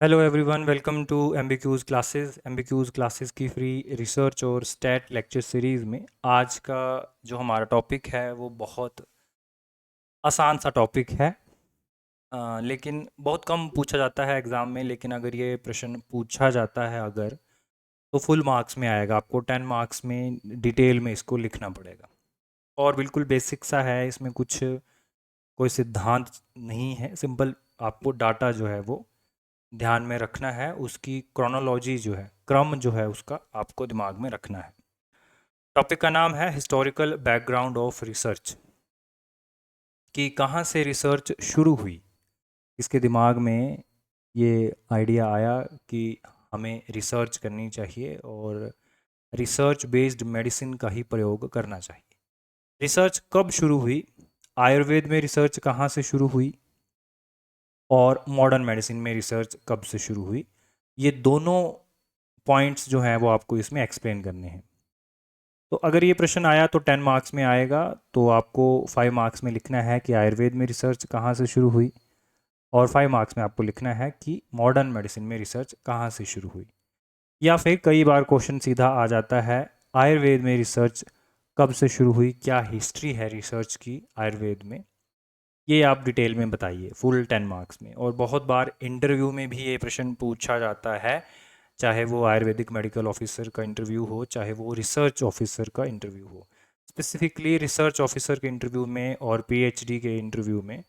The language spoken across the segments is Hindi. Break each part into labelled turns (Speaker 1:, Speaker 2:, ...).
Speaker 1: Hello everyone, welcome to MBQs classes की फ्री रिसर्च और स्टैट लेक्चर सीरीज़ में आज का जो हमारा टॉपिक है वो बहुत आसान सा टॉपिक है। लेकिन बहुत कम पूछा जाता है एग्ज़ाम में। लेकिन अगर ये प्रश्न पूछा जाता है अगर, तो फुल मार्क्स में आएगा। आपको 10 मार्क्स में डिटेल में इसको लिखना पड़ेगा और बिल्कुल बेसिक सा है। इसमें कुछ कोई सिद्धांत नहीं है, सिंपल आपको डाटा जो है वो ध्यान में रखना है। उसकी क्रोनोलॉजी जो है, क्रम जो है उसका आपको दिमाग में रखना है। टॉपिक का नाम है हिस्टोरिकल बैकग्राउंड ऑफ रिसर्च, कि कहाँ से रिसर्च शुरू हुई। इसके दिमाग में ये आइडिया आया कि हमें रिसर्च करनी चाहिए और रिसर्च बेस्ड मेडिसिन का ही प्रयोग करना चाहिए। रिसर्च कब शुरू हुई, आयुर्वेद में रिसर्च कहाँ से शुरू हुई और मॉडर्न मेडिसिन में रिसर्च कब से शुरू हुई, ये दोनों पॉइंट्स जो हैं वो आपको इसमें एक्सप्लेन करने हैं। तो अगर ये प्रश्न आया तो 10 मार्क्स में आएगा। तो आपको 5 मार्क्स में लिखना है कि आयुर्वेद में रिसर्च कहाँ से शुरू हुई, और 5 मार्क्स में आपको लिखना है कि मॉडर्न मेडिसिन में रिसर्च कहाँ से शुरू हुई। या फिर कई बार क्वेश्चन सीधा आ जाता है, आयुर्वेद में रिसर्च कब से शुरू हुई, क्या हिस्ट्री है रिसर्च की आयुर्वेद में, ये आप डिटेल में बताइए फुल 10 मार्क्स में। और बहुत बार इंटरव्यू में भी ये प्रश्न पूछा जाता है, चाहे वो आयुर्वेदिक मेडिकल ऑफिसर का इंटरव्यू हो, चाहे वो रिसर्च ऑफिसर का इंटरव्यू हो। स्पेसिफिकली रिसर्च ऑफिसर के इंटरव्यू में और पीएचडी के इंटरव्यू में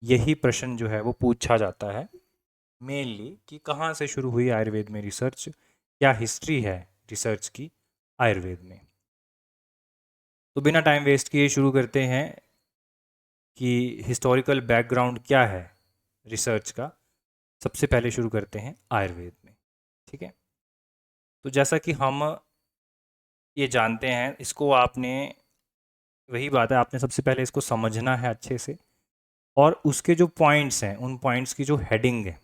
Speaker 1: यही प्रश्न जो है वो पूछा जाता है मेनली, कि कहाँ से शुरू हुई आयुर्वेद में रिसर्च, क्या हिस्ट्री है रिसर्च की आयुर्वेद में। तो बिना टाइम वेस्ट किए शुरू करते हैं कि हिस्टोरिकल बैकग्राउंड क्या है रिसर्च का। सबसे पहले शुरू करते हैं आयुर्वेद में, ठीक है। तो जैसा कि हम ये जानते हैं, इसको आपने, वही बात है, आपने सबसे पहले इसको समझना है अच्छे से, और उसके जो पॉइंट्स हैं उन पॉइंट्स की जो हेडिंग है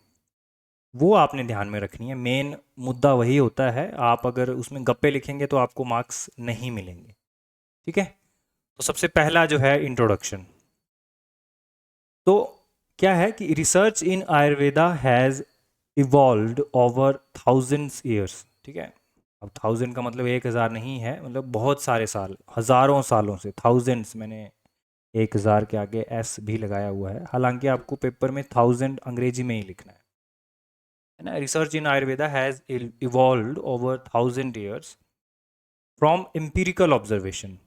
Speaker 1: वो आपने ध्यान में रखनी है। मेन मुद्दा वही होता है। आप अगर उसमें गप्पे लिखेंगे तो आपको मार्क्स नहीं मिलेंगे, ठीक है। तो सबसे पहला जो है इंट्रोडक्शन। तो क्या है कि research in Ayurveda has evolved over thousands years, ठीक है। अब 1000 का मतलब 1000 नहीं है, मतलब बहुत सारे साल, हज़ारों सालों से। थाउजेंड्स, मैंने 1000 के आगे एस भी लगाया हुआ है, हालांकि आपको पेपर में 1000 अंग्रेजी में ही लिखना है ना। Research in Ayurveda has evolved over 1000 years from empirical observation,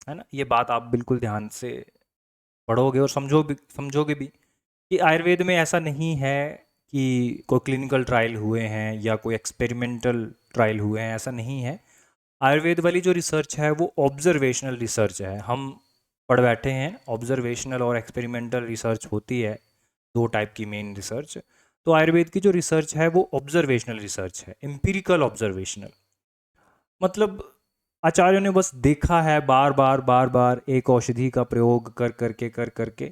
Speaker 1: है ना। ये बात आप बिल्कुल ध्यान से पढ़ोगे और समझोगे भी कि आयुर्वेद में ऐसा नहीं है कि कोई क्लिनिकल ट्रायल हुए हैं या कोई एक्सपेरिमेंटल ट्रायल हुए हैं, ऐसा नहीं है। आयुर्वेद वाली जो रिसर्च है वो ऑब्जर्वेशनल रिसर्च है। हम पढ़ बैठे हैं, ऑब्जर्वेशनल और एक्सपेरिमेंटल रिसर्च होती है, दो टाइप की मेन रिसर्च। तो आयुर्वेद की जो रिसर्च है वो ऑब्जर्वेशनल रिसर्च है, एम्पिरिकल ऑब्जर्वेशनल। मतलब आचार्यों ने बस देखा है बार बार बार बार एक औषधि का प्रयोग कर करके,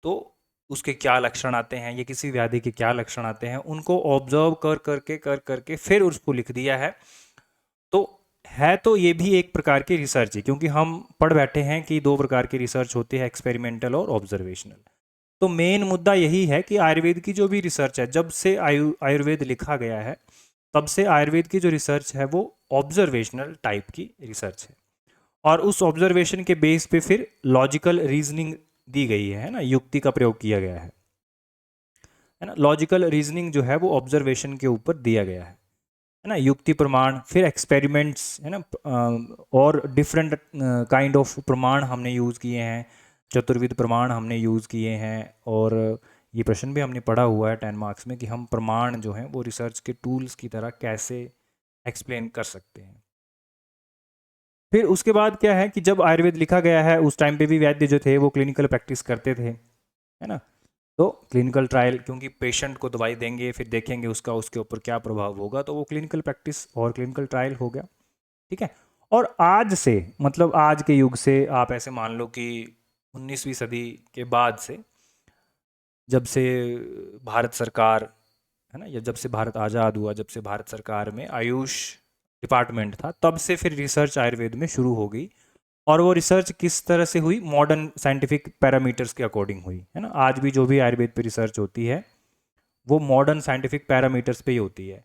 Speaker 1: तो उसके क्या लक्षण आते हैं, ये किसी व्याधि के क्या लक्षण आते हैं, उनको ऑब्जर्व कर करके फिर उसको लिख दिया है। तो है तो ये भी एक प्रकार की रिसर्च है, क्योंकि हम पढ़ बैठे हैं कि दो प्रकार की रिसर्च होती है, एक्सपेरिमेंटल और ऑब्जर्वेशनल। तो मेन मुद्दा यही है कि आयुर्वेद की जो भी रिसर्च है, जब से आयुर्वेद लिखा गया है तब से आयुर्वेद की जो रिसर्च है वो ऑब्जर्वेशनल टाइप की रिसर्च है। और उस ऑब्जर्वेशन के बेस पे फिर लॉजिकल रीजनिंग दी गई है ना, युक्ति का प्रयोग किया गया है ना। लॉजिकल रीजनिंग जो है वो ऑब्जर्वेशन के ऊपर दिया गया है ना। युक्ति प्रमाण, फिर एक्सपेरिमेंट्स, है ना। और डिफरेंट काइंड ऑफ प्रमाण हमने यूज़ किए हैं, चतुर्विध प्रमाण हमने यूज़ किए हैं। और ये प्रश्न भी हमने पढ़ा हुआ है 10 मार्क्स में कि हम प्रमाण जो हैं वो रिसर्च के टूल्स की तरह कैसे एक्सप्लेन कर सकते हैं। फिर उसके बाद क्या है कि जब आयुर्वेद लिखा गया है उस टाइम पे भी वैद्य जो थे वो क्लिनिकल प्रैक्टिस करते थे, है ना। तो क्लिनिकल ट्रायल, क्योंकि पेशेंट को दवाई देंगे फिर देखेंगे उसका उसके ऊपर क्या प्रभाव होगा, तो वो क्लिनिकल प्रैक्टिस और क्लिनिकल ट्रायल हो गया, ठीक है। और आज से, मतलब आज के युग से आप ऐसे मान लो कि 19वीं सदी के बाद से, जब से भारत सरकार, है ना, या जब से भारत आज़ाद हुआ, जब से भारत सरकार में आयुष डिपार्टमेंट था, तब से फिर रिसर्च आयुर्वेद में शुरू हो गई। और वो रिसर्च किस तरह से हुई, मॉडर्न साइंटिफिक पैरामीटर्स के अकॉर्डिंग हुई, है ना। आज भी जो भी आयुर्वेद पे रिसर्च होती है वो मॉडर्न साइंटिफिक पैरामीटर्स पे ही होती है।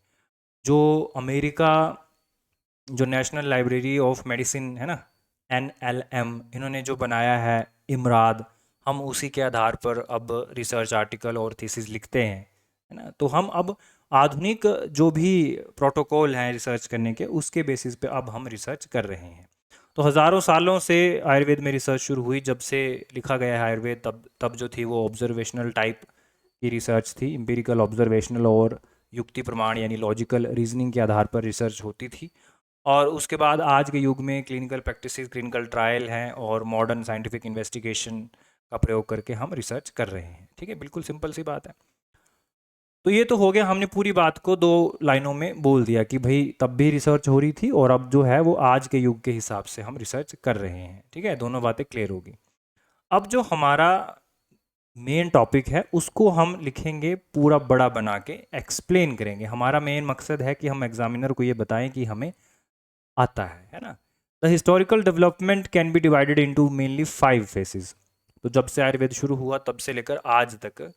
Speaker 1: जो अमेरिका, जो नेशनल लाइब्रेरी ऑफ मेडिसिन है ना, NLM, इन्होंने जो बनाया है इमराद, हम उसी के आधार पर अब रिसर्च आर्टिकल और थीसिस लिखते हैं, है ना। तो हम अब आधुनिक जो भी प्रोटोकॉल हैं रिसर्च करने के, उसके बेसिस पे अब हम रिसर्च कर रहे हैं। तो हज़ारों सालों से आयुर्वेद में रिसर्च शुरू हुई, जब से लिखा गया है आयुर्वेद, तब तब जो थी वो ऑब्जर्वेशनल टाइप की रिसर्च थी, एम्पिरिकल ऑब्जर्वेशनल और युक्ति प्रमाण यानी लॉजिकल रीजनिंग के आधार पर रिसर्च होती थी। और उसके बाद आज के युग में क्लिनिकल प्रैक्टिसेस, क्लिनिकल ट्रायल हैं और मॉडर्न साइंटिफिक इन्वेस्टिगेशन का प्रयोग करके हम रिसर्च कर रहे हैं। ठीक है, बिल्कुल सिंपल सी बात है। तो ये तो हो गया, हमने पूरी बात को 2 लाइनों में बोल दिया कि भाई तब भी रिसर्च हो रही थी और अब जो है वो आज के युग के हिसाब से हम रिसर्च कर रहे हैं। ठीक है, दोनों बातें क्लियर होगी। अब जो हमारा मेन टॉपिक है उसको हम लिखेंगे पूरा बड़ा बना के, एक्सप्लेन करेंगे। हमारा मेन मकसद है कि हम एग्जामिनर को ये बताएं कि हमें आता है ना। The historical development can be divided into mainly 5 faces. तो जब से आयुर्वेद शुरू हुआ तब से लेकर आज तक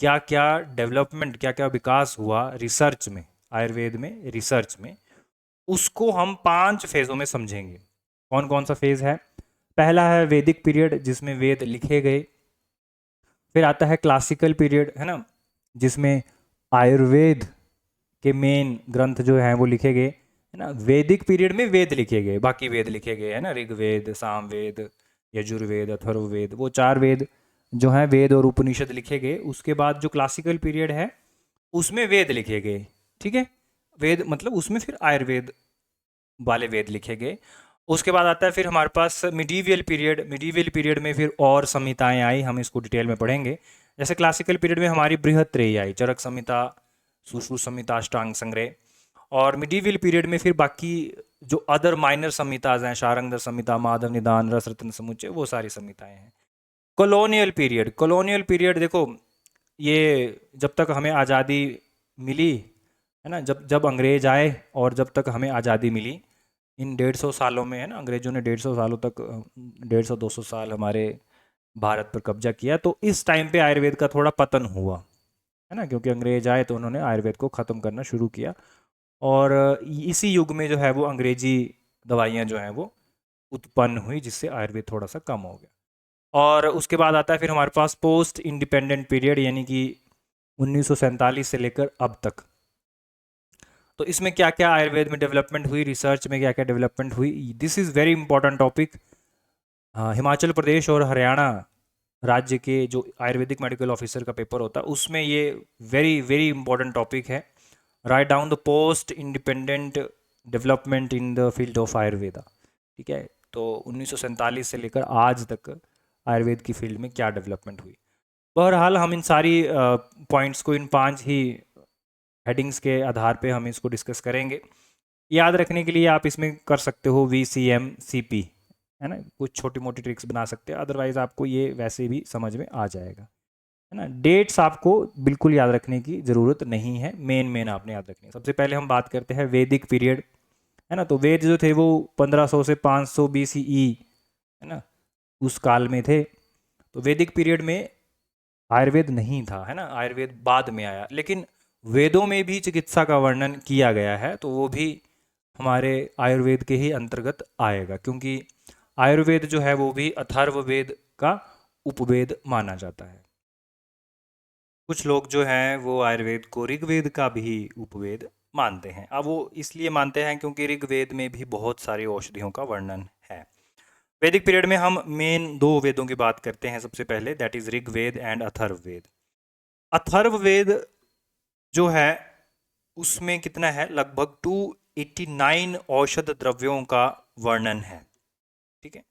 Speaker 1: क्या क्या डेवलपमेंट, क्या क्या विकास हुआ रिसर्च में, आयुर्वेद में रिसर्च में, उसको हम 5 फेज़ों में समझेंगे। कौन कौन सा फेज़ है? पहला है वैदिक पीरियड, जिसमें वेद लिखे गए। फिर आता है क्लासिकल पीरियड, है ना, जिसमें आयुर्वेद के मेन ग्रंथ जो हैं वो लिखे गए, है ना। वैदिक पीरियड में वेद लिखे गए, बाकी वेद लिखे गए, है ना, ऋग्वेद, सामवेद, यजुर्वेद, अथर्ववेद, वो 4 वेद जो हैं, वेद और उपनिषद लिखे गए। उसके बाद जो क्लासिकल पीरियड है उसमें वेद लिखे गए। ठीक है, वेद मतलब उसमें फिर आयुर्वेद वाले वेद लिखे गए। उसके बाद आता है फिर हमारे पास मिडीवियल पीरियड। मिडीवियल पीरियड में फिर और संहिताएं आई, हम इसको डिटेल में पढ़ेंगे। जैसे क्लासिकल पीरियड में हमारी बृहत्त्रयी आई, चरक संहिता, सुश्रुत संहिता, अष्टांग संग्रह। और मिडीवियल पीरियड में फिर बाकी जो अदर माइनर संहिताज हैं, शारंगधर संहिता, माधव निदान, रस रत्न समुच्चय, वो सारी संहिताएं हैं। कॉलोनियल पीरियड, कॉलोनियल पीरियड देखो, ये जब तक हमें आज़ादी मिली, है ना, जब जब अंग्रेज आए और जब तक हमें आज़ादी मिली, इन 150 सालों में, है ना, अंग्रेजों ने 150 सालों तक 150-200 साल हमारे भारत पर कब्जा किया। तो इस टाइम पे आयुर्वेद का थोड़ा पतन हुआ, है ना, क्योंकि अंग्रेज आए तो उन्होंने आयुर्वेद को ख़त्म करना शुरू किया। और इसी युग में जो है वो अंग्रेजी दवाइयाँ जो हैं वो उत्पन्न हुई, जिससे आयुर्वेद थोड़ा सा कम हो गया। और उसके बाद आता है फिर हमारे पास पोस्ट इंडिपेंडेंट पीरियड, यानी कि 1947 से लेकर अब तक। तो इसमें क्या क्या आयुर्वेद में डेवलपमेंट हुई, रिसर्च में क्या क्या डेवलपमेंट हुई, this is very important topic. Himachal Pradesh और हरियाणा राज्य के जो आयुर्वेदिक मेडिकल ऑफिसर का पेपर होता है उसमें ये वेरी वेरी इंपॉर्टेंट टॉपिक है। Write down the post independent development in the field of Ayurveda. ठीक है, तो 1947 से लेकर आज तक आयुर्वेद की फील्ड में क्या डेवलपमेंट हुई। बहरहाल हम इन सारी पॉइंट्स को, इन 5 ही हेडिंग्स के आधार पे हम इसको डिस्कस करेंगे। याद रखने के लिए आप इसमें कर सकते हो VCM CP, है ना, कुछ छोटी मोटी ट्रिक्स बना सकते हैं, अदरवाइज आपको ये वैसे भी समझ में आ जाएगा, है ना। डेट्स आपको बिल्कुल याद रखने की ज़रूरत नहीं है, मेन मेन आपने याद रखनी है। सबसे पहले हम बात करते हैं वैदिक पीरियड, है ना। तो वेद जो थे वो 1500 से 500 BCE, है ना, उस काल में थे। तो वैदिक पीरियड में आयुर्वेद नहीं था, है ना, आयुर्वेद बाद में आया। लेकिन वेदों में भी चिकित्सा का वर्णन किया गया है, तो वो भी हमारे आयुर्वेद के ही अंतर्गत आएगा, क्योंकि आयुर्वेद जो है वो भी अथर्ववेद का उपवेद माना जाता है। कुछ लोग जो हैं वो आयुर्वेद को ऋग्वेद का भी उपवेद मानते हैं। अब वो इसलिए मानते हैं क्योंकि ऋग्वेद में भी बहुत सारी औषधियों का वर्णन है। वैदिक पीरियड में हम मेन 2 वेदों की बात करते हैं। सबसे पहले that is Rigveda and Atharvaveda. Atharvaveda जो है उसमें कितना है, लगभग 289 औषध द्रव्यों का वर्णन है। ठीक है,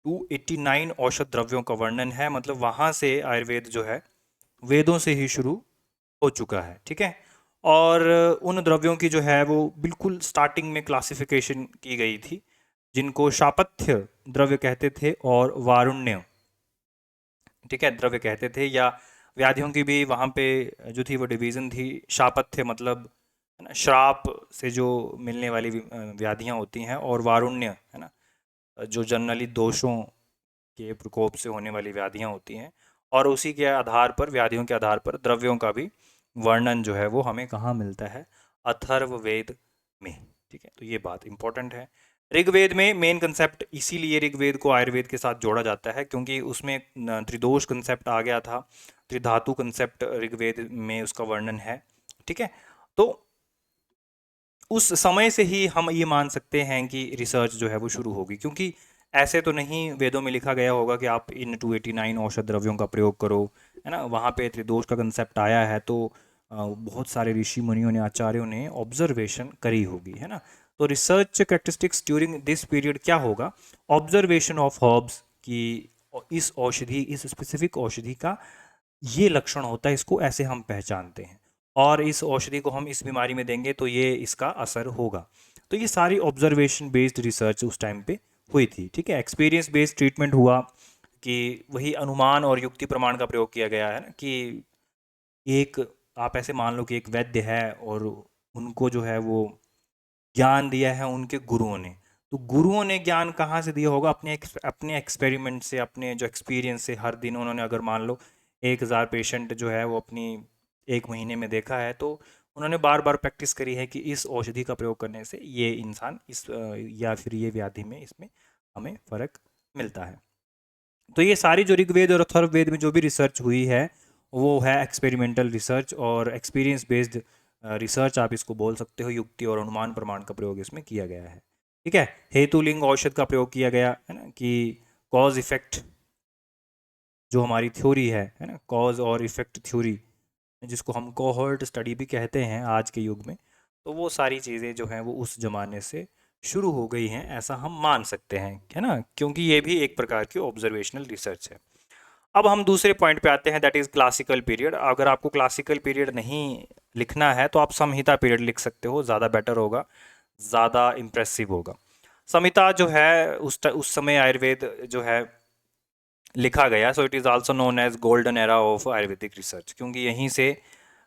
Speaker 1: 289 औषध द्रव्यों का वर्णन है, मतलब वहां से आयुर्वेद जो है वेदों से ही शुरू हो चुका है। ठीक है, और उन द्रव्यों की जो है वो बिल्कुल स्टार्टिंग में क्लासिफिकेशन की गई थी, जिनको शापथ्य द्रव्य कहते थे और वारुण्य, ठीक है, द्रव्य कहते थे। या व्याधियों की भी वहाँ पे जो थी वो डिवीज़न थी। शापथ्य मतलब, है ना, श्राप से जो मिलने वाली व्याधियाँ होती हैं, और वारुण्य, है ना, जो जनरली दोषों के प्रकोप से होने वाली व्याधियाँ होती हैं। और उसी के आधार पर, व्याधियों के आधार पर द्रव्यों का भी वर्णन जो है वो हमें कहाँ मिलता है? अथर्ववेद में। ठीक है, तो ये बात इंपॉर्टेंट है। ऋग्वेद में मेन कंसेप्ट, इसीलिए ऋग्वेद को आयुर्वेद के साथ जोड़ा जाता है क्योंकि उसमें त्रिदोष कंसेप्ट आ गया था, त्रिधातु कंसेप्ट ऋग्वेद में उसका वर्णन है। ठीक है, तो उस समय से ही हम ये मान सकते हैं कि रिसर्च जो है वो शुरू होगी, क्योंकि ऐसे तो नहीं वेदों में लिखा गया होगा कि आप इन 289 औषध द्रव्यों का प्रयोग करो, है ना। वहाँ पे त्रिदोष का कंसेप्ट आया है, तो बहुत सारे ऋषि मुनियों ने, आचार्यों ने ऑब्जर्वेशन करी होगी, है ना। तो research characteristics during this period क्या होगा? ऑब्जर्वेशन ऑफ हर्ब्स की, इस औषधि, इस स्पेसिफिक औषधि का ये लक्षण होता है, इसको ऐसे हम पहचानते हैं, और इस औषधि को हम इस बीमारी में देंगे तो ये इसका असर होगा। तो ये सारी ऑब्जर्वेशन बेस्ड रिसर्च उस टाइम पे हुई थी। ठीक है, एक्सपीरियंस बेस्ड ट्रीटमेंट हुआ कि वही अनुमान और युक्ति प्रमाण का प्रयोग किया गया है ना, कि एक, आप ऐसे मान लो कि एक वैद्य है और उनको जो है वो ज्ञान दिया है उनके गुरुओं ने, तो गुरुओं ने ज्ञान कहाँ से दिया होगा? अपने एक्सपेरिमेंट से, अपने जो एक्सपीरियंस से। हर दिन उन्होंने अगर मान लो 1000 पेशेंट जो है वो अपनी 1 महीने में देखा है, तो उन्होंने बार बार प्रैक्टिस करी है कि इस औषधि का प्रयोग करने से ये इंसान या फिर ये व्याधि में, इसमें हमें फ़र्क मिलता है। तो ये सारी जो ऋग्वेद और अथर्ववेद में जो भी रिसर्च हुई है वो है एक्सपेरिमेंटल रिसर्च और एक्सपीरियंस बेस्ड रिसर्च, आप इसको बोल सकते हो। युक्ति और अनुमान प्रमाण का प्रयोग इसमें किया गया है। ठीक है, हेतु लिंग औषध का प्रयोग किया गया है ना, कि कॉज इफेक्ट जो हमारी थ्योरी है ना, कॉज और इफेक्ट थ्योरी, जिसको हम कोहॉर्ट स्टडी भी कहते हैं आज के युग में, तो वो सारी चीज़ें जो हैं वो उस ज़माने से शुरू हो गई हैं, ऐसा हम मान सकते हैं, है ना, क्योंकि ये भी एक प्रकार की ऑब्जर्वेशनल रिसर्च है। अब हम दूसरे पॉइंट पे आते हैं, दैट इज़ क्लासिकल पीरियड। अगर आपको क्लासिकल पीरियड नहीं लिखना है तो आप संहिता पीरियड लिख सकते हो, ज़्यादा बेटर होगा, ज़्यादा इम्प्रेसिव होगा। संहिता जो है उस समय आयुर्वेद जो है लिखा गया, so it is also known as golden era of Ayurvedic research, क्योंकि यहीं से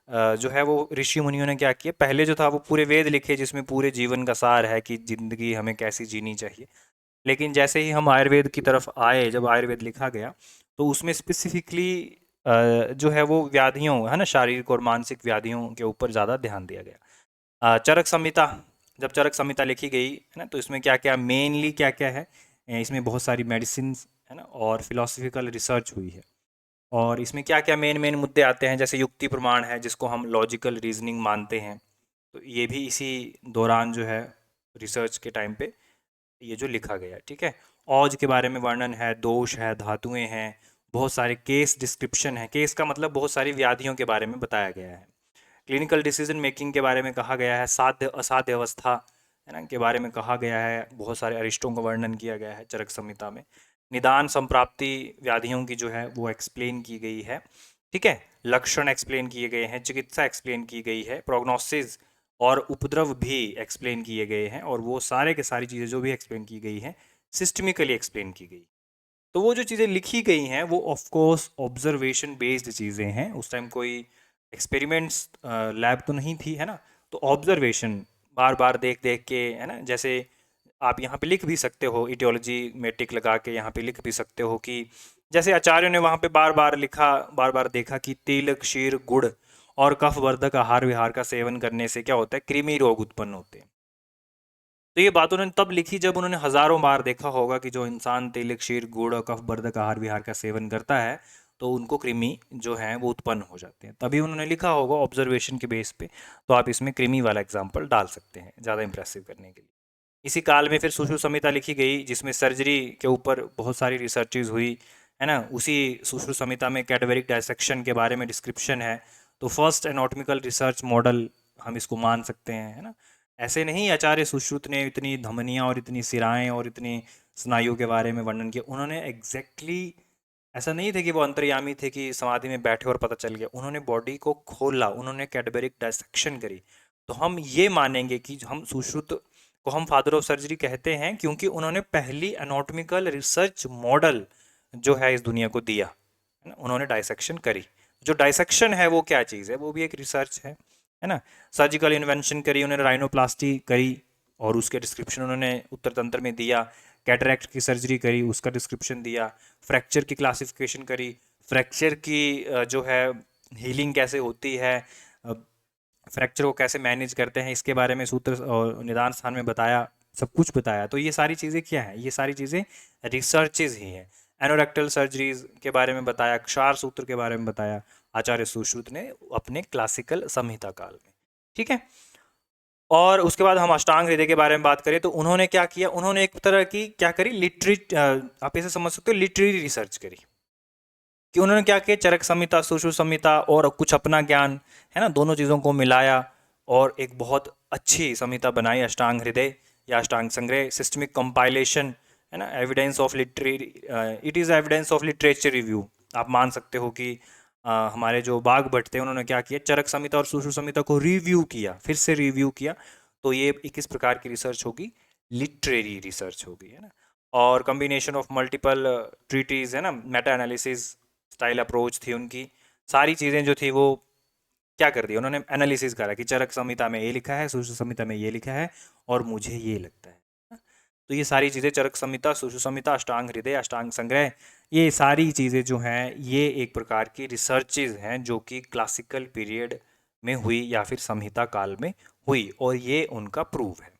Speaker 1: जो है वो ऋषि मुनियों ने क्या किया, पहले जो था वो पूरे वेद लिखे जिसमें पूरे जीवन का सार है कि ज़िंदगी हमें कैसी जीनी चाहिए। लेकिन जैसे ही हम आयुर्वेद की तरफ आए, जब आयुर्वेद लिखा गया, तो उसमें स्पेसिफिकली जो है वो व्याधियों, है ना, शारीरिक और मानसिक व्याधियों के ऊपर ज़्यादा ध्यान दिया गया। चरक संहिता, जब चरक संहिता लिखी गई है ना, तो इसमें क्या क्या मेनली क्या क्या है, इसमें बहुत सारी मेडिसिन, है ना, और फिलोसफिकल रिसर्च हुई है। और इसमें क्या क्या मेन मेन मुद्दे आते हैं, जैसे युक्ति प्रमाण है जिसको हम लॉजिकल रीजनिंग मानते हैं, तो ये भी इसी दौरान जो है रिसर्च के टाइम पे ये जो लिखा गया है। ठीक है, औज के बारे में वर्णन है, दोष है, धातुएं हैं, बहुत सारे केस डिस्क्रिप्शन है। केस का मतलब बहुत सारी व्याधियों के बारे में बताया गया है। क्लिनिकल डिसीजन मेकिंग के बारे में कहा गया है, साध्य असाध्य अवस्था, है ना, के बारे में कहा गया है। बहुत सारे अरिष्टों का वर्णन किया गया है चरक संहिता में। निदान संप्राप्ति व्याधियों की जो है वो एक्सप्लेन की गई है। ठीक है, लक्षण एक्सप्लेन किए गए हैं, चिकित्सा एक्सप्लेन की गई है, प्रोग्नोसिस और उपद्रव भी एक्सप्लेन किए गए हैं, और वो सारे के सारी चीज़ें जो भी एक्सप्लेन की गई हैं सिस्टमिकली एक्सप्लेन की गई। तो वो जो चीज़ें लिखी गई हैं वो ऑफ कोर्स ऑब्जर्वेशन बेस्ड चीज़ें हैं। उस टाइम कोई एक्सपेरिमेंट्स लैब तो नहीं थी, है ना, तो ऑब्जर्वेशन बार बार देख देख के, है ना। जैसे आप यहाँ पे लिख भी सकते हो, इटियोलॉजी में टिक लगा के यहाँ पे लिख भी सकते हो कि जैसे आचार्यों ने वहाँ पे बार बार लिखा, बार बार देखा कि तिल, क्षीर, गुड़ और कफवर्धक आहार विहार का सेवन करने से क्या होता है, कृमि रोग उत्पन्न होते हैं। तो ये बात उन्होंने तब लिखी जब उन्होंने हजारों बार देखा होगा कि जो इंसान तेल, क्षीर, गुड़ और कफवर्धक आहार विहार का सेवन करता है तो उनको कृमि जो है वो उत्पन्न हो जाते हैं, तभी उन्होंने लिखा होगा ऑब्जर्वेशन के बेस पे। तो आप इसमें कृमि वाला एग्जाम्पल डाल सकते हैं ज़्यादा इंप्रेसिव करने के लिए। इसी काल में फिर सुश्रुत संहिता लिखी गई जिसमें सर्जरी के ऊपर बहुत सारी रिसर्चेज हुई, है ना। उसी सुश्रुत संहिता में कैडवरिक डायसेक्शन के बारे में डिस्क्रिप्शन है, तो फर्स्ट एनाटॉमिकल रिसर्च मॉडल हम इसको मान सकते हैं, है ना। ऐसे नहीं आचार्य सुश्रुत ने इतनी धमनियाँ और इतनी सिराएं और इतनी स्नायु के बारे में वर्णन किया, उन्होंने एग्जैक्टली ऐसा नहीं थे कि वो अंतर्यामी थे कि समाधि में बैठे और पता चल गया, उन्होंने बॉडी को खोला, उन्होंने कैडबेरिक डायसेक्शन करी। तो हम ये मानेंगे कि हम सुश्रुत को हम फादर ऑफ सर्जरी कहते हैं क्योंकि उन्होंने पहली एनाटॉमिकल रिसर्च मॉडल जो है इस दुनिया को दिया, है ना, उन्होंने डायसेक्शन करी। जो डायसेक्शन है वो क्या चीज़ है, वो भी एक रिसर्च है ना। सर्जिकल इन्वेंशन करी उन्होंने, राइनोप्लास्टी करी और उसके डिस्क्रिप्शन उन्होंने उत्तर तंत्र में दिया। कैटरैक्ट की सर्जरी करी, उसका डिस्क्रिप्शन दिया। फ्रैक्चर की क्लासिफिकेशन करी, फ्रैक्चर की जो है हीलिंग कैसे होती है, फ्रैक्चर को कैसे मैनेज करते हैं इसके बारे में सूत्र और निदान स्थान में बताया, सब कुछ बताया। तो ये सारी चीज़ें क्या हैं? ये सारी चीज़ें रिसर्चेज ही हैं। एनोरेक्टल सर्जरीज के बारे में बताया, क्षार सूत्र के बारे में बताया आचार्य सुश्रुत ने अपने क्लासिकल संहिता काल में। ठीक है। और उसके बाद हम अष्टांग हृदय के बारे में बात करें तो उन्होंने क्या किया, उन्होंने एक तरह की क्या करी, आप इसे समझ सकते हो लिटरेरी रिसर्च करी। कि उन्होंने क्या किया, चरक संहिता, सुश्रुत संहिता और कुछ अपना ज्ञान, है ना, दोनों चीज़ों को मिलाया और एक बहुत अच्छी संहिता बनाई, अष्टांग हृदय या अष्टांग संग्रह, सिस्टमिक कंपाइलेशन, है ना, evidence of literary, it is evidence of literature review. आप मान सकते हो कि हमारे जो बाग भट्ट थे उन्होंने क्या किया, चरक संहिता और सुश्रुत संहिता को रिव्यू किया, फिर से रिव्यू किया। तो ये किस प्रकार की रिसर्च होगी, लिटरेरी रिसर्च होगी, है ना। और कम्बिनेशन ऑफ मल्टीपल ट्रीटीज, है ना, मेटा एनालिसिस स्टाइल अप्रोच थी उनकी। सारी चीज़ें जो थी वो क्या कर दी, उन्होंने एनालिसिस करा कि चरक संहिता में ये लिखा है, सुश्रुत संहिता में ये लिखा है और मुझे ये लगता है। तो ये सारी चीज़ें, चरक संहिता, सुश्रुत संहिता, अष्टांग हृदय, अष्टांग संग्रह, ये सारी चीज़ें जो हैं ये एक प्रकार की रिसर्चेज हैं जो कि क्लासिकल पीरियड में हुई या फिर संहिता काल में हुई, और ये उनका प्रूव है।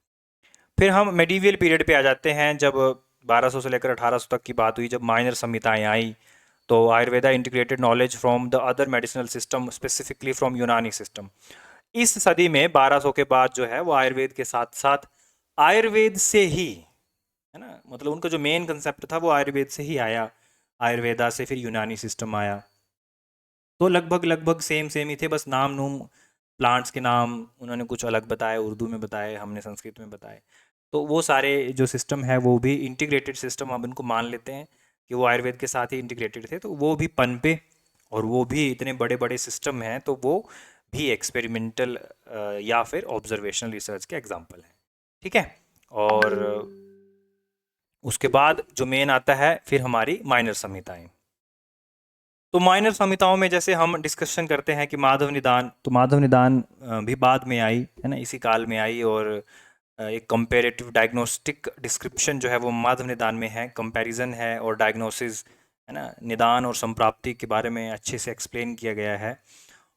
Speaker 1: फिर हम मेडिवियल पीरियड पे आ जाते हैं, जब 1200 से लेकर 1800 तक की बात हुई, जब माइनर संहिताएं आई। तो Ayurveda integrated knowledge from the other medicinal system, specifically from यूनानी सिस्टम। इस सदी में 1200 के बाद जो है वो आयुर्वेद के साथ साथ आयुर्वेद से ही, है ना, मतलब उनका जो मेन कंसेप्ट था वो आयुर्वेद से ही आया। आयुर्वेदा से फिर यूनानी सिस्टम आया। तो लगभग लगभग सेम सेम ही थे, बस नाम नूम, प्लांट्स के नाम उन्होंने कुछ अलग बताए, उर्दू में बताए, हमने संस्कृत में बताए। तो वो सारे जो सिस्टम है वो भी इंटीग्रेटेड सिस्टम, हम इनको मान लेते हैं कि वो आयुर्वेद के साथ ही इंटीग्रेटेड थे। तो वो भी पनपे और वो भी इतने बड़े बड़े सिस्टम हैं, तो वो भी एक्सपेरिमेंटल या फिर ऑब्जर्वेशनल रिसर्च के एग्जाम्पल हैं। ठीक है। और उसके बाद जो मेन आता है फिर हमारी माइनर संहिताएं। तो माइनर संहिताओं में जैसे हम डिस्कशन करते हैं कि माधव निदान, तो माधव निदान भी बाद में आई, है ना, इसी काल में आई। और एक कंपेरेटिव डायग्नोस्टिक डिस्क्रिप्शन जो है वो माधव निदान में है, कंपैरिजन है और डायग्नोसिस, है ना, निदान और संप्राप्ति के बारे में अच्छे से एक्सप्लेन किया गया है।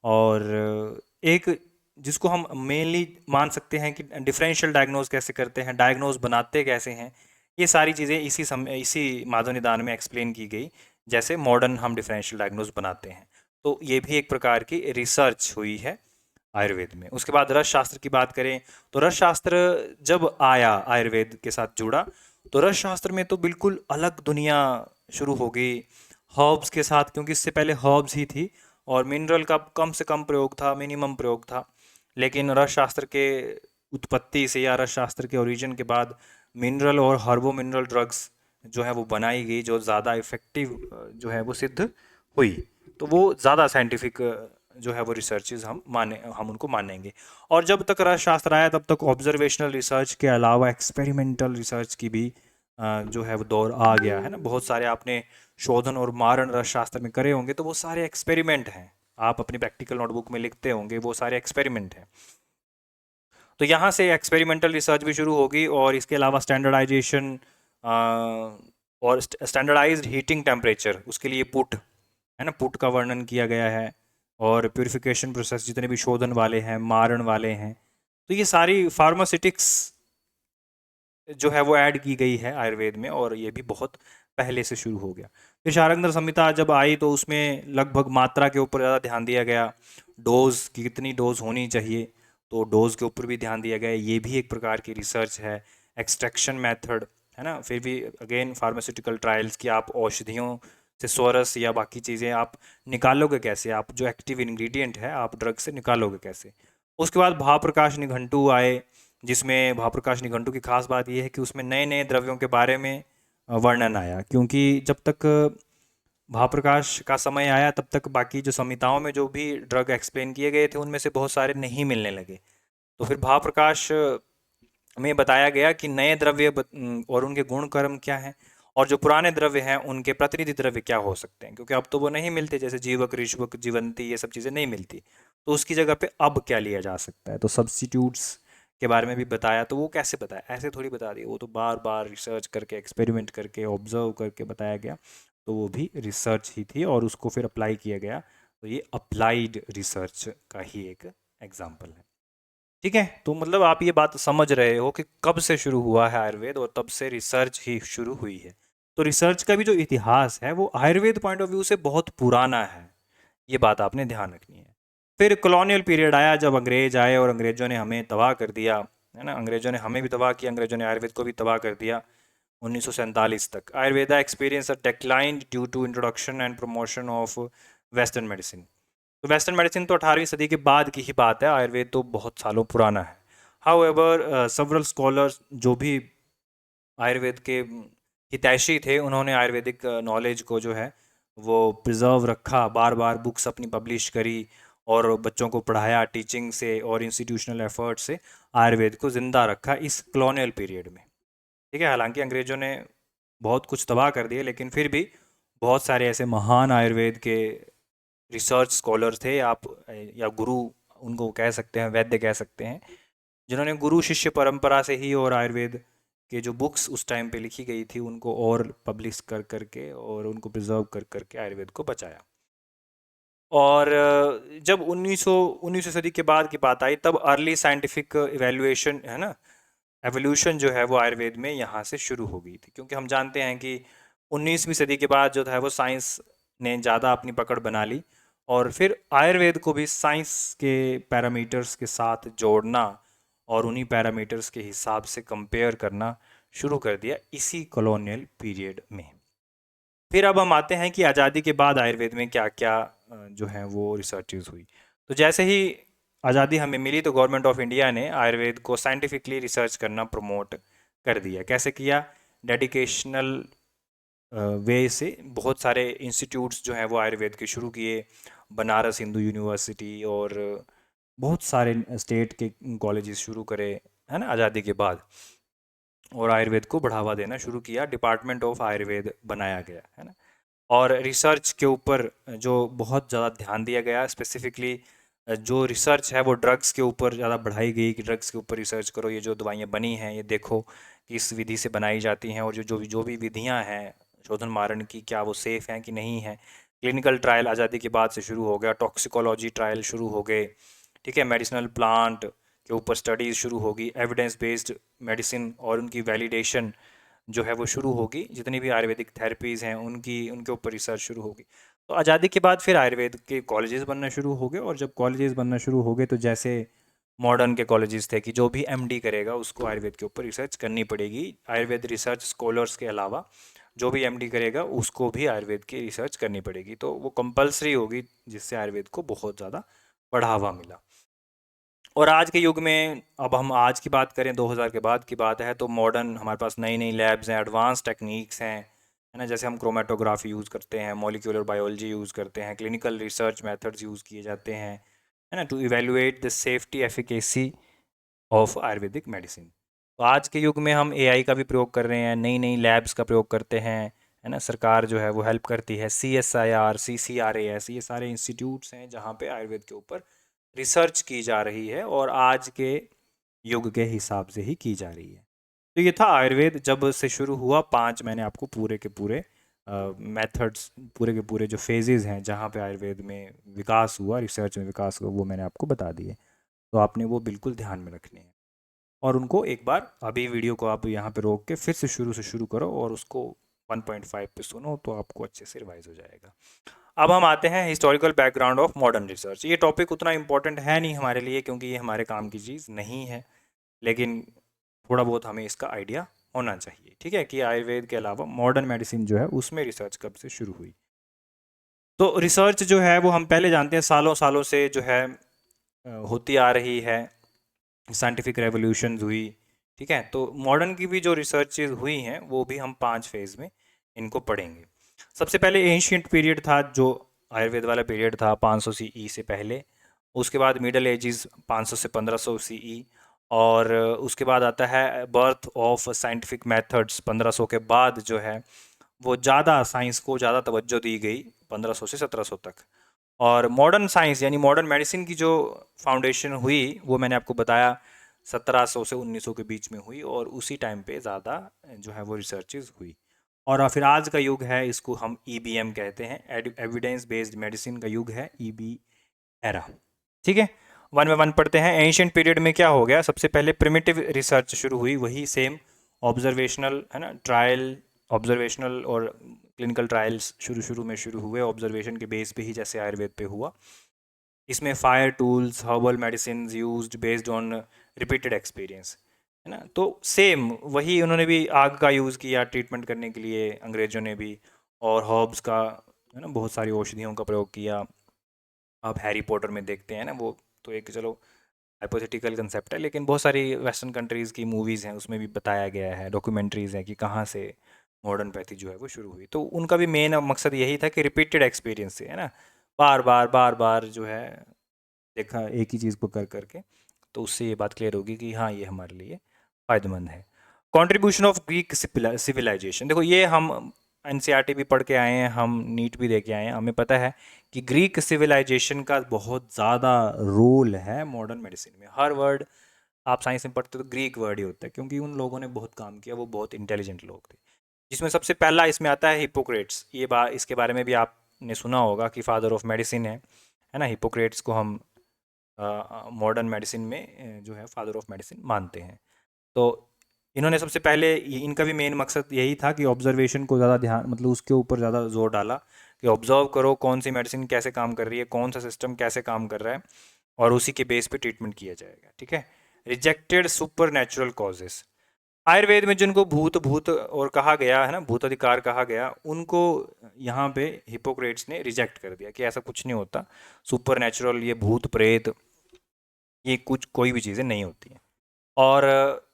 Speaker 1: और एक जिसको हम मेनली मान सकते हैं कि डिफरेंशियल डायग्नोज कैसे करते हैं, डायग्नोज बनाते कैसे हैं, ये सारी चीज़ें इसी माधव निदान में एक्सप्लेन की गई, जैसे मॉडर्न हम डिफरेंशियल डायग्नोज बनाते हैं। तो ये भी एक प्रकार की रिसर्च हुई है आयुर्वेद में। उसके बाद रस शास्त्र की बात करें तो रस शास्त्र जब आया आयुर्वेद के साथ जुड़ा, तो रस शास्त्र में तो बिल्कुल अलग दुनिया शुरू हो गई हर्ब्स के साथ, क्योंकि इससे पहले हर्ब्स ही थी और मिनरल का कम से कम प्रयोग था, मिनिमम प्रयोग था। लेकिन रस शास्त्र के उत्पत्ति से या रस शास्त्र के ओरिजिन के बाद मिनरल और हर्बो मिनरल ड्रग्स जो है वो बनाई गई, जो ज़्यादा इफ़ेक्टिव जो है वो सिद्ध हुई। तो वो ज़्यादा साइंटिफिक जो है वो रिसर्चेज हम उनको मानेंगे। और जब तक रस शास्त्र आया तब तक ऑब्जर्वेशनल रिसर्च के अलावा एक्सपेरिमेंटल रिसर्च की भी जो है वो दौर आ गया, है ना। बहुत सारे आपने शोधन और मारण रस शास्त्र में करे होंगे, तो वो सारे एक्सपेरिमेंट हैं, आप अपनी प्रैक्टिकल नोटबुक में लिखते होंगे, वो सारे एक्सपेरिमेंट हैं। तो यहाँ से एक्सपेरिमेंटल रिसर्च भी शुरू होगी। और इसके अलावा स्टैंडर्डाइजेशन और स्टैंडर्डाइज्ड हीटिंग टेम्परेचर, उसके लिए पुट, है ना, पुट का वर्णन किया गया है। और प्यूरिफिकेशन प्रोसेस जितने भी शोधन वाले हैं, मारण वाले हैं, तो ये सारी फार्मास्यूटिक्स जो है वो ऐड की गई है आयुर्वेद में, और ये भी बहुत पहले से शुरू हो गया। फिर शारंगधर संहिता जब आई तो उसमें लगभग मात्रा के ऊपर ज़्यादा ध्यान दिया गया, डोज की कितनी डोज होनी चाहिए, तो डोज के ऊपर भी ध्यान दिया गया, ये भी एक प्रकार की रिसर्च है। एक्सट्रैक्शन मेथड, है ना, फिर भी अगेन फार्मास्यूटिकल ट्रायल्स की आप औषधियों से सोरस या बाकी चीज़ें आप निकालोगे कैसे, आप जो एक्टिव इंग्रेडिएंट है आप ड्रग से निकालोगे कैसे। उसके बाद भाप्रकाश निघंटु आए, जिसमें भाप्रकाश निघंटु की खास बात यह है कि उसमें नए नए द्रव्यों के बारे में वर्णन आया, क्योंकि जब तक भाप्रकाश का समय आया तब तक बाकी जो संहिताओं में जो भी ड्रग एक्सप्लेन किए गए थे उनमें से बहुत सारे नहीं मिलने लगे। तो फिर भाप्रकाश में बताया गया कि नए द्रव्य और उनके गुण कर्म क्या हैं, और जो पुराने द्रव्य हैं उनके प्रतिनिधि द्रव्य क्या हो सकते हैं, क्योंकि अब तो वो नहीं मिलते, जैसे जीवक, ऋष्वक, जीवंती, ये सब चीज़ें नहीं मिलती। तो उसकी जगह पे अब क्या लिया जा सकता है, तो सब्स्टिट्यूट्स के बारे में भी बताया। तो वो कैसे बताया, ऐसे थोड़ी बता दिया, वो तो बार बार रिसर्च करके, एक्सपेरिमेंट करके, ऑब्जर्व करके बताया गया। तो वो भी रिसर्च ही थी और उसको फिर अप्लाई किया गया तो ये अप्लाइड रिसर्च का ही एक एग्जाम्पल है। ठीक है, तो मतलब आप ये बात समझ रहे हो कि कब से शुरू हुआ है आयुर्वेद और तब से रिसर्च ही शुरू हुई है। तो रिसर्च का भी जो इतिहास है वो आयुर्वेद पॉइंट ऑफ व्यू से बहुत पुराना है, ये बात आपने ध्यान रखनी है। फिर कॉलोनियल पीरियड आया, जब अंग्रेज आए और अंग्रेजों ने हमें तबाह कर दिया, है ना, अंग्रेजों ने हमें भी तबाह किया, अंग्रेजों ने आयुर्वेद को भी तबाह कर दिया। 1947 तक Ayurveda experience a decline due to introduction and promotion of western medicine. तो वेस्टर्न मेडिसिन तो 18वीं सदी के बाद की ही बात है, आयुर्वेद तो बहुत सालों पुराना है। हाउ एवर सेवरल स्कॉलर्स जो भी आयुर्वेद के हितैषी थे, उन्होंने आयुर्वेदिक नॉलेज को जो है वो प्रिजर्व रखा, बार बार बुक्स अपनी पब्लिश करी और बच्चों को पढ़ाया, टीचिंग से और इंस्टीट्यूशनल एफर्ट से आयुर्वेद को ज़िंदा रखा इस कॉलोनियल पीरियड में। ठीक है, हालांकि अंग्रेज़ों ने बहुत कुछ तबाह कर दिए, लेकिन फिर भी बहुत सारे ऐसे महान आयुर्वेद के रिसर्च स्कॉलर थे, आप या गुरु उनको कह सकते हैं, वैद्य कह सकते हैं, जिन्होंने गुरु शिष्य परंपरा से ही और आयुर्वेद के जो बुक्स उस टाइम पे लिखी गई थी उनको और पब्लिश कर करके और उनको प्रिजर्व कर करके आयुर्वेद को बचाया। और जब 19वीं सदी के बाद की बात आई, तब अर्ली साइंटिफिक इवेल्युएशन, है ना, एवोल्यूशन जो है वो आयुर्वेद में यहाँ से शुरू हो गई थी, क्योंकि हम जानते हैं कि 19वीं सदी के बाद जो था वो साइंस ने ज़्यादा अपनी पकड़ बना ली और फिर आयुर्वेद को भी साइंस के पैरामीटर्स के साथ जोड़ना और उन्हीं पैरामीटर्स के हिसाब से कंपेयर करना शुरू कर दिया इसी कॉलोनियल पीरियड में। फिर अब हम आते हैं कि आज़ादी के बाद आयुर्वेद में क्या क्या जो है वो रिसर्चेज हुई। तो जैसे ही आज़ादी हमें मिली तो गवर्नमेंट ऑफ इंडिया ने आयुर्वेद को साइंटिफिकली रिसर्च करना प्रमोट कर दिया। कैसे किया? डेडिकेशनल वे से बहुत सारे इंस्टीट्यूट्स जो हैं वो आयुर्वेद के शुरू किए, बनारस हिंदू यूनिवर्सिटी और बहुत सारे स्टेट के कॉलेजेस शुरू करे, है ना, आज़ादी के बाद, और आयुर्वेद को बढ़ावा देना शुरू किया, डिपार्टमेंट ऑफ आयुर्वेद बनाया गया, है ना। और रिसर्च के ऊपर जो बहुत ज़्यादा ध्यान दिया गया, स्पेसिफिकली जो रिसर्च है वो ड्रग्स के ऊपर ज़्यादा बढ़ाई गई कि ड्रग्स के ऊपर रिसर्च करो, ये जो दवाइयाँ बनी हैं ये देखो कि इस विधि से बनाई जाती हैं और जो भी विधियाँ हैं शोधन मारण की, क्या वो सेफ़ हैं कि नहीं हैं। क्लिनिकल ट्रायल आज़ादी के बाद से शुरू हो गया, टॉक्सिकोलॉजी ट्रायल शुरू हो गए, ठीक है, मेडिसिनल प्लांट के ऊपर स्टडीज़ शुरू होगी, एविडेंस बेस्ड मेडिसिन और उनकी वैलिडेशन जो है वो शुरू होगी, जितनी भी आयुर्वेदिक थेरेपीज़ हैं उनके ऊपर रिसर्च शुरू होगी। तो आज़ादी के बाद फिर आयुर्वेद के कॉलेजेस बनना शुरू हो गए, और जब कॉलेजेस बनना शुरू हो गए तो जैसे मॉडर्न के कॉलेजेस थे कि जो भी एमडी करेगा उसको आयुर्वेद के ऊपर रिसर्च करनी पड़ेगी, आयुर्वेद रिसर्च स्कॉलर्स के अलावा जो भी एमडी करेगा उसको भी आयुर्वेद की रिसर्च करनी पड़ेगी, तो वो कंपलसरी होगी, जिससे आयुर्वेद को बहुत ज़्यादा बढ़ावा मिला। और आज के युग में, अब हम आज की बात करें, 2000 के बाद की बात है, तो मॉडर्न हमारे पास नई नई लैब्स हैं, एडवांस टेक्निक्स हैं, है ना, जैसे हम क्रोमेटोग्राफी यूज़ करते हैं, मॉलिक्यूलर बायोलॉजी यूज़ करते हैं, क्लिनिकल रिसर्च मेथड्स यूज़ किए जाते हैं, है ना, to evaluate the safety efficacy of Ayurvedic medicine. तो आज के युग में हम एआई का भी प्रयोग कर रहे हैं, नई नई लैब्स का प्रयोग करते हैं, है ना, सरकार जो है वो हेल्प करती है, CSIR, CCRAS, ये सारे इंस्टीट्यूट्स हैं जहाँ पे आयुर्वेद के ऊपर रिसर्च की जा रही है और आज के युग के हिसाब से ही की जा रही है। तो ये था आयुर्वेद जब से शुरू हुआ, 5 मैंने आपको पूरे के पूरे मेथड्स, पूरे के पूरे जो फेजेस हैं जहाँ पे आयुर्वेद में विकास हुआ, रिसर्च में विकास हुआ, वो मैंने आपको बता दिए। तो आपने वो बिल्कुल ध्यान में रखने हैं और उनको एक बार अभी वीडियो को आप यहाँ पे रोक के फिर से शुरू करो और उसको 1.5 पे सुनो, तो आपको अच्छे से रिवाइज हो जाएगा। अब हम आते हैं historical background of modern research. ये टॉपिक उतना इम्पोर्टेंट है नहीं हमारे लिए, क्योंकि ये हमारे काम की चीज़ नहीं है, लेकिन थोड़ा बहुत हमें इसका आइडिया होना चाहिए, ठीक है, कि आयुर्वेद के अलावा मॉडर्न मेडिसिन जो है उसमें रिसर्च कब से शुरू हुई। तो रिसर्च जो है वो हम पहले जानते हैं सालों सालों से जो है होती आ रही है, साइंटिफिक रेवोल्यूशन हुई, ठीक है। तो मॉडर्न की भी जो रिसर्चेज हुई हैं वो भी हम 5 फेज़ में इनको पढ़ेंगे। सबसे पहले एंशियंट पीरियड था, जो आयुर्वेद वाला पीरियड था 500 CE से पहले। उसके बाद मिडल एजेस 500 से 1500 CE, और उसके बाद आता है बर्थ ऑफ साइंटिफिक मेथड्स 1500 के बाद, जो है वो ज़्यादा साइंस को ज़्यादा तवज्जो दी गई 1500 से 1700 तक। और मॉडर्न साइंस यानी मॉडर्न मेडिसिन की जो फाउंडेशन हुई वो मैंने आपको बताया 1700 से 1900 के बीच में हुई, और उसी टाइम पे ज़्यादा जो है वो रिसर्चेज हुई। और फिर आज का युग है, इसको हम EBM कहते हैं, एविडेंस बेस्ड मेडिसिन का युग है, EB एरा। ठीक है, वन बाय वन पढ़ते हैं। एंशियंट पीरियड में क्या हो गया, सबसे पहले प्रिमिटिव रिसर्च शुरू हुई, वही सेम ऑब्जर्वेशनल है ना, ट्रायल ऑब्जर्वेशनल और क्लिनिकल ट्रायल्स शुरू में शुरू हुए ऑब्जर्वेशन के बेस पे ही, जैसे आयुर्वेद पे हुआ। इसमें fire tools, herbal medicine used based on repeated experience, है ना। तो सेम वही उन्होंने भी आग का यूज़ किया ट्रीटमेंट करने के लिए, अंग्रेज़ों ने भी, और हर्ब्स का, है ना, बहुत सारी औषधियों का प्रयोग किया। आप हैरी पॉटर में देखते हैं ना, वो तो एक चलो हाइपोथेटिकल कंसेप्ट है, लेकिन बहुत सारी वेस्टर्न कंट्रीज़ की मूवीज़ हैं, उसमें भी बताया गया है, डॉक्यूमेंट्रीज़ हैं कि कहाँ से मॉडर्न पैथी जो है वो शुरू हुई। तो उनका भी मेन मकसद यही था कि रिपीटेड एक्सपीरियंस से, है ना, बार बार जो है देखा एक ही चीज़ को कर करके, तो उससे ये बात क्लियर होगी कि हाँ, ये हमारे लिए फ़ायदेमंद है। कंट्रीब्यूशन ऑफ ग्रीक सिविलाइजेशन, देखो ये हम एनसीईआरटी भी पढ़ के आए हैं, हम नीट भी दे के आए हैं, हमें पता है कि ग्रीक सिविलाइजेशन का बहुत ज़्यादा रोल है मॉडर्न मेडिसिन में। हर वर्ड आप साइंस में पढ़ते हो तो ग्रीक वर्ड ही होता है, क्योंकि उन लोगों ने बहुत काम किया, वो बहुत इंटेलिजेंट लोग थे। जिसमें सबसे पहला इसमें आता है हिपोक्रेट्स, ये बात इसके बारे में भी आपने सुना होगा कि फादर ऑफ मेडिसिन है ना। हिपोक्रेट्स को हम मॉडर्न मेडिसिन में जो है फादर ऑफ मेडिसिन मानते हैं। तो इन्होंने सबसे पहले इनका भी मेन मकसद यही था कि ऑब्जर्वेशन को ज़्यादा ध्यान, मतलब उसके ऊपर ज़्यादा जोर डाला कि ऑब्जर्व करो कौन सी मेडिसिन कैसे काम कर रही है, कौन सा सिस्टम कैसे काम कर रहा है, और उसी के बेस पे ट्रीटमेंट किया जाएगा। ठीक है, rejected super natural causes, Ayurveda में जिनको भूत भूत और कहा गया है ना, भूत अधिकार कहा गया, उनको यहाँ पे हिपोक्रेट्स ने रिजेक्ट कर दिया कि ऐसा कुछ नहीं होता, सुपर नेचुरल, ये भूत प्रेत, ये कुछ कोई भी चीज़ें नहीं होती हैं। और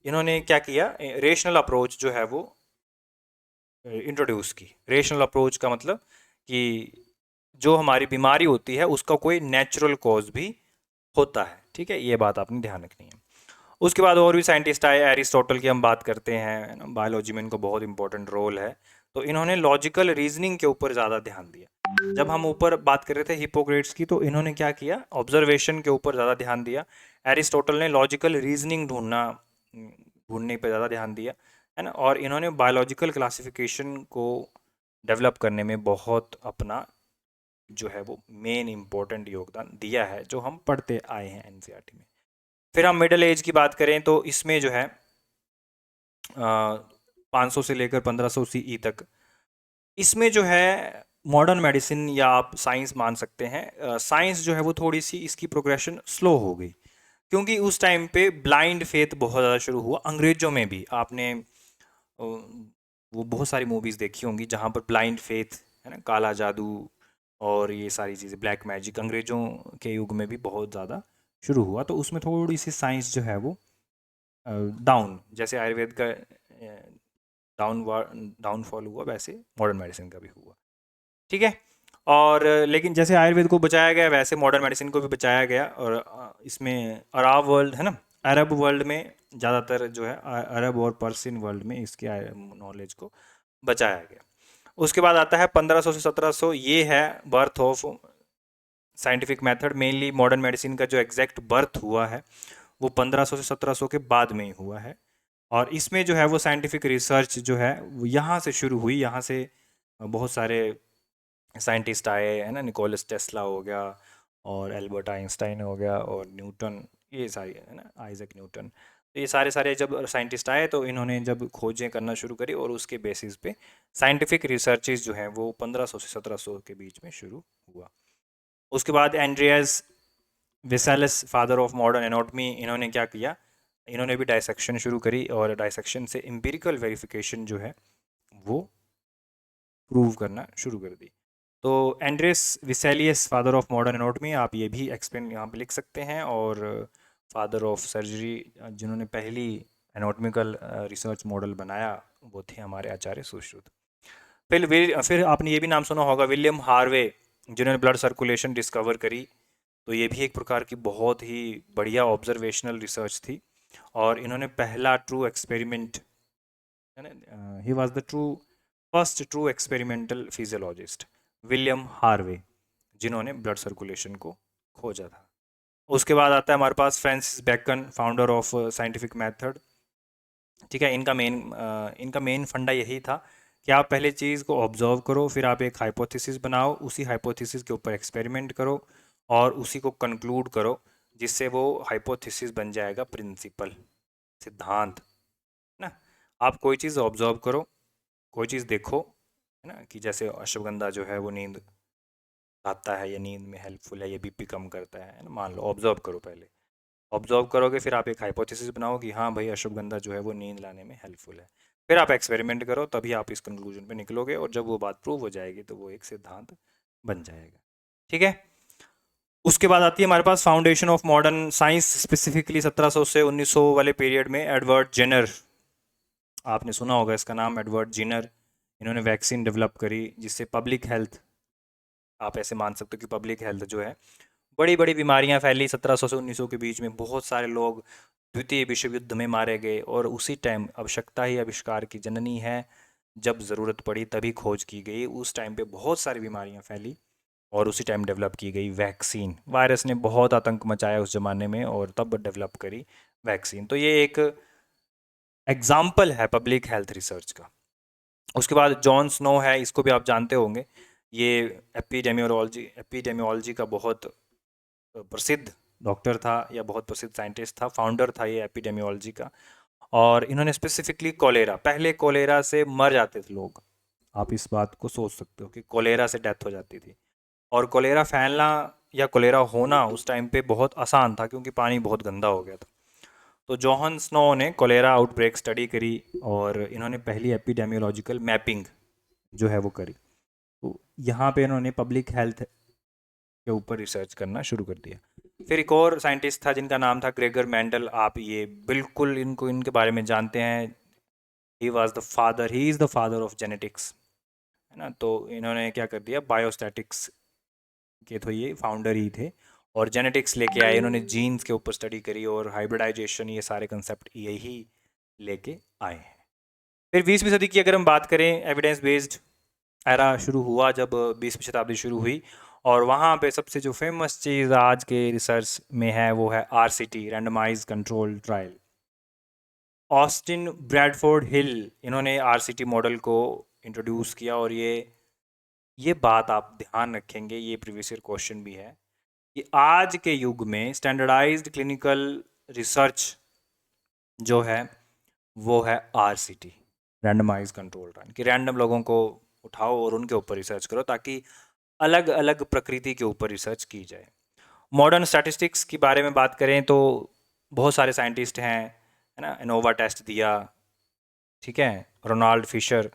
Speaker 1: इन्होंने क्या किया, रेशनल अप्रोच जो है वो इंट्रोड्यूस की। रेशनल अप्रोच का मतलब कि जो हमारी बीमारी होती है उसका कोई नेचुरल कॉज भी होता है। ठीक है, ये बात आपने ध्यान रखनी है। उसके बाद और भी साइंटिस्ट आए, एरिस्टोटल की हम बात करते हैं, बायोलॉजी में इनको बहुत इंपॉर्टेंट रोल है। तो इन्होंने लॉजिकल रीजनिंग के ऊपर ज़्यादा ध्यान दिया। जब हम ऊपर बात कर रहे थे हिपोक्रेट्स की, तो इन्होंने क्या किया, ऑब्जर्वेशन के ऊपर ज़्यादा ध्यान दिया। एरिस्टोटल ने लॉजिकल रीजनिंग ढूंढने पर ज़्यादा ध्यान दिया, है ना। और इन्होंने बायोलॉजिकल क्लासिफिकेशन को डेवलप करने में बहुत अपना जो है वो मेन इम्पोर्टेंट योगदान दिया है, जो हम पढ़ते आए हैं एनसीईआरटी में। फिर हम मिडिल एज की बात करें तो इसमें जो है 500 से लेकर 1500 CE तक, इसमें जो है मॉडर्न मेडिसिन या आप साइंस मान सकते हैं, साइंस जो है वो थोड़ी सी इसकी प्रोग्रेशन स्लो हो गई, क्योंकि उस टाइम पे ब्लाइंड फेथ बहुत ज़्यादा शुरू हुआ। अंग्रेज़ों में भी आपने वो बहुत सारी मूवीज़ देखी होंगी जहाँ पर ब्लाइंड फेथ, है ना, काला जादू और ये सारी चीज़ें, ब्लैक मैजिक, अंग्रेज़ों के युग में भी बहुत ज़्यादा शुरू हुआ। तो उसमें थोड़ी सी साइंस जो है वो डाउन, जैसे आयुर्वेद का डाउनफॉल हुआ, वैसे मॉडर्न मेडिसिन का भी हुआ। ठीक है, और लेकिन जैसे आयुर्वेद को बचाया गया, वैसे मॉडर्न मेडिसिन को भी बचाया गया। और इसमें अरब वर्ल्ड, है ना, अरब वर्ल्ड में ज़्यादातर जो है, अरब और पर्सियन वर्ल्ड में इसके नॉलेज को बचाया गया। उसके बाद आता है 1500 से 1700, ये है birth of scientific method. Mainly modern medicine का जो एग्जैक्ट बर्थ हुआ है वो 1500 से 1700 के बाद में ही हुआ है। और इसमें जो है वो साइंटिफिक रिसर्च जो है वो यहाँ से शुरू हुई, यहाँ से बहुत सारे साइंटिस्ट आए, है ना, निकोलस टेस्ला हो गया, और एल्बर्ट आइंस्टाइन हो गया, और न्यूटन, ये सारी, है ना, आइजक न्यूटन, तो ये सारे सारे जब साइंटिस्ट आए तो इन्होंने जब खोजें करना शुरू करी, और उसके बेसिस पे साइंटिफिक रिसर्चेज जो हैं वो 1500 से 1700 के बीच में शुरू हुआ। उसके बाद Andreas Vesalius, father of modern anatomy, इन्होंने क्या किया, इन्होंने भी डाइसेक्शन शुरू करी, और डाइसेक्शन से एम्पिरिकल वेरिफिकेशन जो है वो प्रूव करना शुरू कर दी। तो Andreas Vesalius, father of modern anatomy, आप ये भी एक्सप्लेन यहाँ पे लिख सकते हैं। और फादर ऑफ सर्जरी, जिन्होंने पहली एनाटॉमिकल रिसर्च मॉडल बनाया, वो थे हमारे आचार्य सुश्रुत। फिर आपने ये भी नाम सुना होगा, विलियम हार्वे, जिन्होंने ब्लड सर्कुलेशन डिस्कवर करी। तो ये भी एक प्रकार की बहुत ही बढ़िया ऑब्जर्वेशनल रिसर्च थी, और इन्होंने पहला ट्रू एक्सपेरिमेंट, है ना, he was the first true experimental physiologist, William Harvey, जिन्होंने ब्लड सर्कुलेशन को खोजा था। उसके बाद आता है हमारे पास Francis Bacon, founder of scientific method. ठीक है, इनका मेन फंडा यही था कि आप पहले चीज़ को ऑब्जर्व करो, फिर आप एक हाइपोथेसिस बनाओ, उसी हाइपोथेसिस के ऊपर एक्सपेरिमेंट करो और उसी को कंक्लूड करो, जिससे वो हाइपोथेसिस बन जाएगा प्रिंसिपल, सिद्धांत, है ना। आप कोई चीज़ ऑब्जर्व करो, कोई चीज़ देखो, है ना, कि जैसे अश्वगंधा जो है वो नींद लाता है या नींद में हेल्पफुल है या बीपी कम करता है ना, मान लो। ऑब्जर्व करो, पहले ऑब्जर्व करोगे, फिर आप एक हाइपोथेसिस बनाओ कि हाँ भाई अश्वगंधा जो है वो नींद लाने में हेल्पफुल है। फिर आप एक्सपेरिमेंट करो, तभी आप इस कंक्लूजन पे निकलोगे, और जब वो बात प्रूव हो जाएगी तो वो एक सिद्धांत बन जाएगा। ठीक है। उसके बाद आती है हमारे पास foundation of modern science, specifically 1700 से 1900 वाले पीरियड में एडवर्ड जेनर, आपने सुना होगा इसका नाम, एडवर्ड जेनर। इन्होंने वैक्सीन डेवलप करी जिससे पब्लिक हेल्थ, आप ऐसे मान सकते हो कि पब्लिक हेल्थ जो है, बड़ी बड़ी बीमारियां फैली 1700 से 1900 के बीच में, बहुत सारे लोग द्वितीय विश्व युद्ध में मारे गए, और उसी टाइम आवश्यकता ही आविष्कार की जननी है, जब ज़रूरत पड़ी तभी खोज की गई। उस टाइम पे बहुत सारी बीमारियां फैली और उसी टाइम डेवलप की गई वैक्सीन। वायरस ने बहुत आतंक मचाया उस ज़माने में, और तब डेवलप करी वैक्सीन। तो ये एक एग्जाम्पल है पब्लिक हेल्थ रिसर्च का। उसके बाद जॉन स्नो है, इसको भी आप जानते होंगे। ये एपिडेमियोलॉजी का बहुत प्रसिद्ध डॉक्टर था या बहुत प्रसिद्ध साइंटिस्ट था, फाउंडर था ये एपिडेमियोलॉजी का। और इन्होंने स्पेसिफिकली कोलेरा, पहले कोलेरा से मर जाते थे लोग, आप इस बात को सोच सकते हो कि कोलेरा से डेथ हो जाती थी। और कोलेरा फैलना या कोलेरा होना उस टाइम पे बहुत आसान था, क्योंकि पानी बहुत गंदा हो गया था। तो जॉन स्नो ने कोलेरा आउटब्रेक स्टडी करी, और इन्होंने पहली एपिडेमियोलॉजिकल मैपिंग जो है वो करी। तो यहाँ पे इन्होंने पब्लिक हेल्थ के ऊपर रिसर्च करना शुरू कर दिया। फिर एक और साइंटिस्ट था जिनका नाम था ग्रेगर मेंडल, आप ये बिल्कुल इनको इनके बारे में जानते हैं। He is the father of genetics, है ना। तो इन्होंने क्या कर दिया, बायोस्टैटिक्स के तो ये फाउंडर ही थे, और जेनेटिक्स लेके आए। इन्होंने जीन्स के ऊपर स्टडी करी और हाइब्रिडाइजेशन, ये सारे कंसेप्ट यही लेके आए हैं। फिर 20वीं सदी की अगर हम बात करें, एविडेंस बेस्ड एरा शुरू हुआ जब 20वीं शताब्दी शुरू हुई, और वहाँ पे सबसे जो फेमस चीज़ आज के रिसर्च में है वो है RCT, randomise control trial. Austin Bradford Hill, इन्होंने RCT मॉडल को इंट्रोड्यूस किया, और ये बात आप ध्यान रखेंगे, ये प्रीवियस ईयर क्वेश्चन भी है, कि आज के युग में स्टैंडर्डाइज्ड क्लिनिकल रिसर्च जो है वो है RCT, रैंडमाइज कंट्रोल ट्रायल, कि रैंडम लोगों को उठाओ और उनके ऊपर रिसर्च करो, ताकि अलग अलग प्रकृति के ऊपर रिसर्च की जाए। मॉडर्न स्टैटिस्टिक्स के बारे में बात करें तो बहुत सारे साइंटिस्ट हैं, है ना। एनोवा टेस्ट दिया, ठीक है, रोनाल्ड फिशर,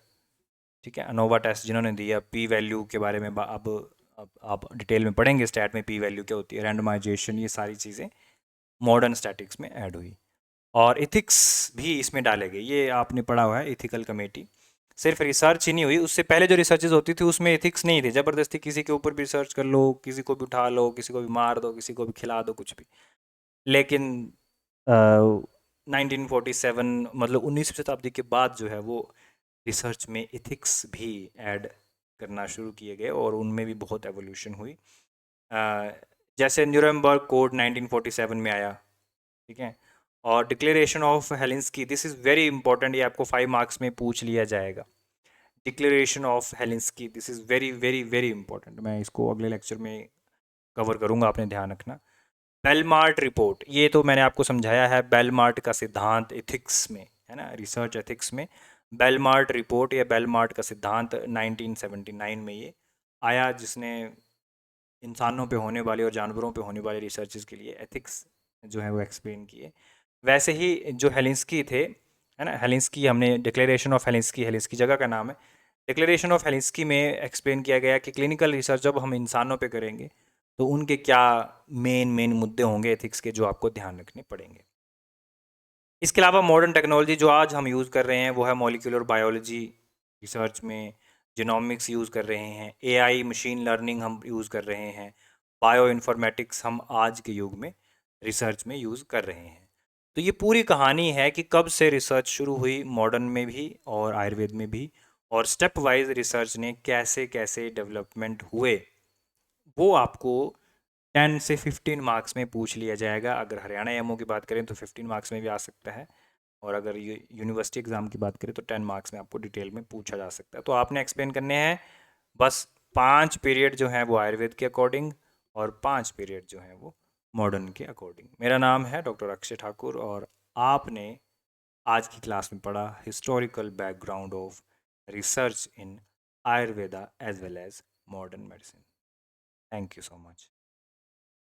Speaker 1: ठीक है, अनोवा टेस्ट जिन्होंने दिया। पी वैल्यू के बारे में अब आप डिटेल में पढ़ेंगे, स्टैट में पी वैल्यू क्या होती है, रैंडमाइजेशन, ये सारी चीज़ें मॉडर्न स्टैटिक्स में ऐड हुई। और इथिक्स भी इसमें डाले गए, ये आपने पढ़ा हुआ है, इथिकल कमेटी। सिर्फ रिसर्च ही नहीं हुई, उससे पहले जो रिसर्चेज होती थी उसमें एथिक्स नहीं थे, ज़बरदस्ती किसी के ऊपर भी रिसर्च कर लो, किसी को भी उठा लो, किसी को भी मार दो, किसी को भी खिला दो, कुछ भी। लेकिन 1947, मतलब 19वीं शताब्दी के बाद जो है वो रिसर्च में एथिक्स भी ऐड करना शुरू किए गए, और उनमें भी बहुत एवोल्यूशन हुई। जैसे न्यूरेमबर्ग कोड 1947 में आया, ठीक है। और declaration of Helsinki, this is very important, ये आपको 5 मार्क्स में पूछ लिया जाएगा। Declaration of Helsinki, this is very very very important, मैं इसको अगले लेक्चर में कवर करूँगा, आपने ध्यान रखना। बेलमार्ट रिपोर्ट, ये तो मैंने आपको समझाया है, बेलमार्ट का सिद्धांत एथिक्स में, है ना, रिसर्च एथिक्स में। बेलमार्ट रिपोर्ट या बेलमार्ट का सिद्धांत 1979 में ये आया, जिसने इंसानों पे होने वाली और जानवरों पे होने वाली रिसर्चेज के लिए एथिक्स जो है वो एक्सप्लेन किए। वैसे ही जो हेलिंस्की थे, है ना, हेलिंस्की, हमने डिक्लेरेशन ऑफ हेलिंस्की, हेलिंस्की जगह का नाम है, डिक्लेरेशन ऑफ हेलिंस्की में एक्सप्लेन किया गया कि क्लिनिकल रिसर्च जब हम इंसानों पे करेंगे तो उनके क्या मेन मेन मुद्दे होंगे एथिक्स के, जो आपको ध्यान रखने पड़ेंगे। इसके अलावा मॉडर्न टेक्नोलॉजी जो आज हम यूज़ कर रहे हैं वो है मॉलिक्यूलर बायोलॉजी रिसर्च में, जिनोमिक्स यूज़ कर रहे हैं, AI मशीन लर्निंग हम यूज़ कर रहे हैं, बायो इन्फॉर्मेटिक्स हम आज के युग में रिसर्च में यूज़ कर रहे हैं। तो ये पूरी कहानी है कि कब से रिसर्च शुरू हुई, मॉडर्न में भी और आयुर्वेद में भी, और स्टेप वाइज रिसर्च ने कैसे कैसे डेवलपमेंट हुए, वो आपको 10 से 15 मार्क्स में पूछ लिया जाएगा। अगर हरियाणा एमओ की बात करें तो 15 मार्क्स में भी आ सकता है, और अगर ये यूनिवर्सिटी एग्ज़ाम की बात करें तो 10 मार्क्स में आपको डिटेल में पूछा जा सकता है। तो आपने एक्सप्लेन करने हैं बस 5 पीरियड जो हैं वो आयुर्वेद के अकॉर्डिंग और 5 पीरियड जो हैं वो मॉडर्न के अकॉर्डिंग। मेरा नाम है डॉक्टर अक्षय ठाकुर और आपने आज की क्लास में पढ़ा historical background of research in Ayurveda as well as modern medicine. Thank you so much.